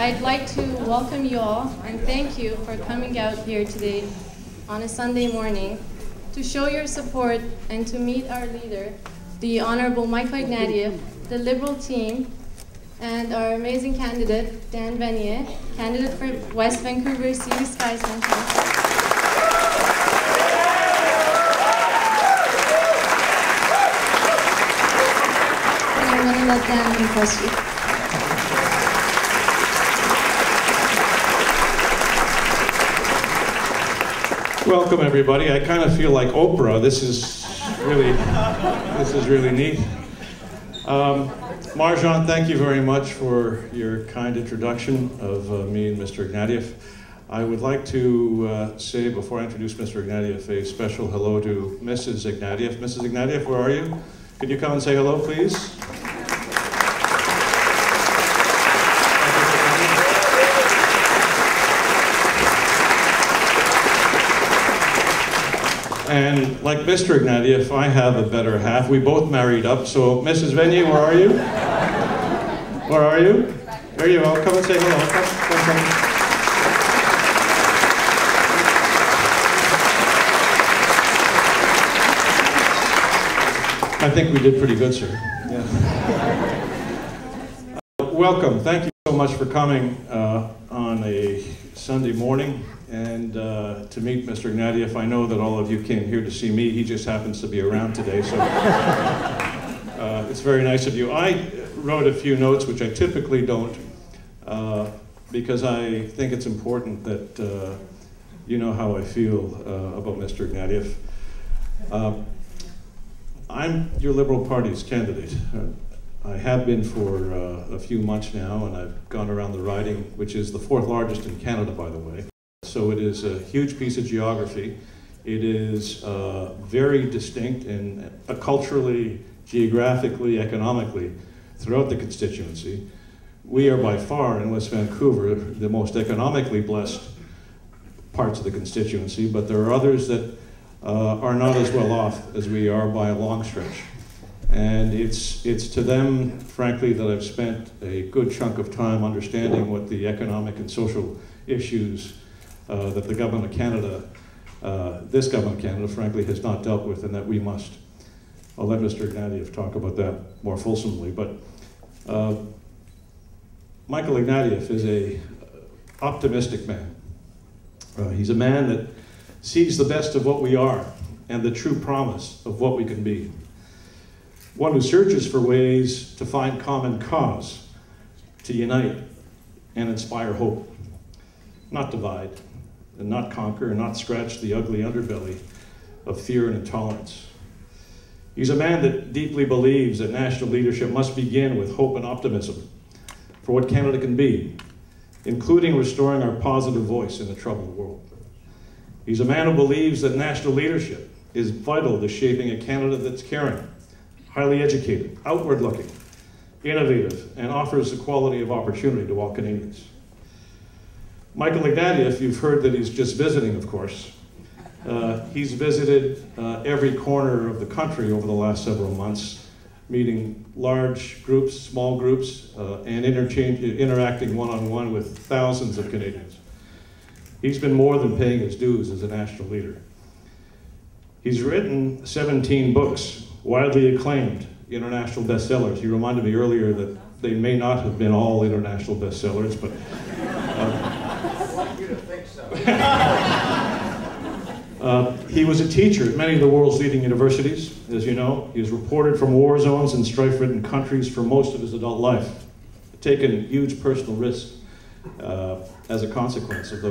I'd like to welcome you all and thank you for coming out here today on a Sunday morning to show your support and to meet our leader, the Honorable Michael Ignatieff, the Liberal team, and our amazing candidate, Dan Veniez, candidate for West Vancouver City Skies Council. I'm going to let Dan impress you. Welcome, everybody. I kind of feel like Oprah. This is really neat. Marjan, thank you very much for your kind introduction of me and Mr. Ignatieff. I would like to say, before I introduce Mr. Ignatieff, a special hello to Mrs. Ignatieff. Mrs. Ignatieff, where are you? Could you come and say hello, please? And like Mr. Ignatieff, I have a better half. We both married up, so Mrs. Veniez, where are you? Where are you? There you are. Come and say hello. Come. I think we did pretty good, sir. Yeah. Welcome. Thank you so much for coming on a Sunday morning and to meet Mr. Ignatieff. I know that all of you came here to see me. He just happens to be around today, so it's very nice of you. I wrote a few notes, which I typically don't, because I think it's important that you know how I feel about Mr. Ignatieff. I'm your Liberal Party's candidate. I have been for a few months now, and I've gone around the riding, which is the 4th largest in Canada, by the way. So it is a huge piece of geography. It is very distinct and culturally, geographically, economically throughout the constituency. We are by far in West Vancouver the most economically blessed parts of the constituency, but there are others that are not as well off as we are by a long stretch. And it's to them, frankly, that I've spent a good chunk of time understanding what the economic and social issues that the government of Canada, this government of Canada, frankly, has not dealt with, and that we must. I'll let Mr. Ignatieff talk about that more fulsomely, but Michael Ignatieff is an optimistic man. He's a man that sees the best of what we are and the true promise of what we can be. One who searches for ways to find common cause, to unite and inspire hope, not divide, and not conquer, and not scratch the ugly underbelly of fear and intolerance. He's a man that deeply believes that national leadership must begin with hope and optimism for what Canada can be, including restoring our positive voice in a troubled world. He's a man who believes that national leadership is vital to shaping a Canada that's caring, highly educated, outward-looking, innovative, and offers equality of opportunity to all Canadians. Michael Ignatieff, you've heard that he's just visiting, of course. He's visited every corner of the country over the last several months, meeting large groups, small groups, and interacting one-on-one with thousands of Canadians. He's been more than paying his dues as a national leader. He's written 17 books, widely acclaimed international bestsellers. He reminded me earlier that they may not have been all international bestsellers, but I want you to think so. He was a teacher at many of the world's leading universities, as you know. He has reported from war zones and strife-ridden countries for most of his adult life, taken huge personal risks as a consequence of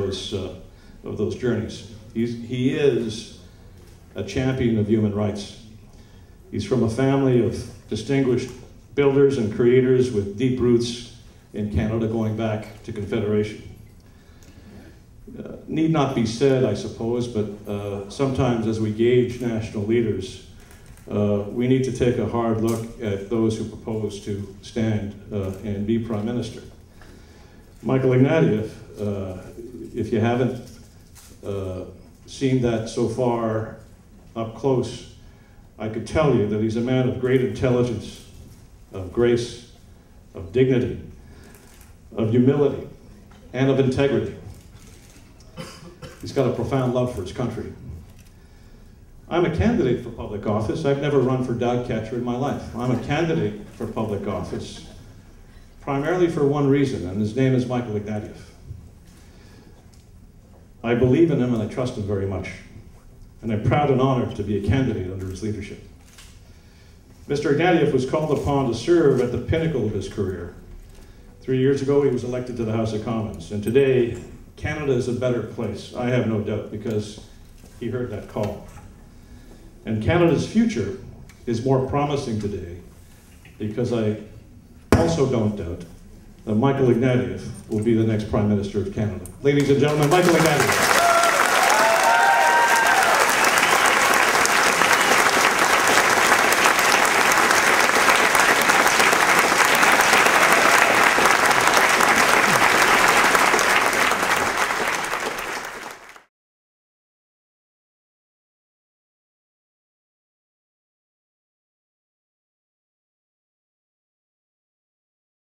those journeys. He is a champion of human rights. He's from a family of distinguished builders and creators with deep roots in Canada going back to Confederation. Need not be said, I suppose, but sometimes as we gauge national leaders, we need to take a hard look at those who propose to stand and be Prime Minister. Michael Ignatieff, if you haven't seen that so far up close, I could tell you that he's a man of great intelligence, of grace, of dignity, of humility, and of integrity. He's got a profound love for his country. I'm a candidate for public office. I've never run for dog catcher in my life. I'm a candidate for public office primarily for one reason, and his name is Michael Ignatieff. I believe in him and I trust him very much, and I'm proud and honored to be a candidate under his leadership. Mr. Ignatieff was called upon to serve at the pinnacle of his career. 3 years ago, he was elected to the House of Commons, and today, Canada is a better place, I have no doubt, because he heard that call. And Canada's future is more promising today because I also don't doubt that Michael Ignatieff will be the next Prime Minister of Canada. Ladies and gentlemen, Michael Ignatieff.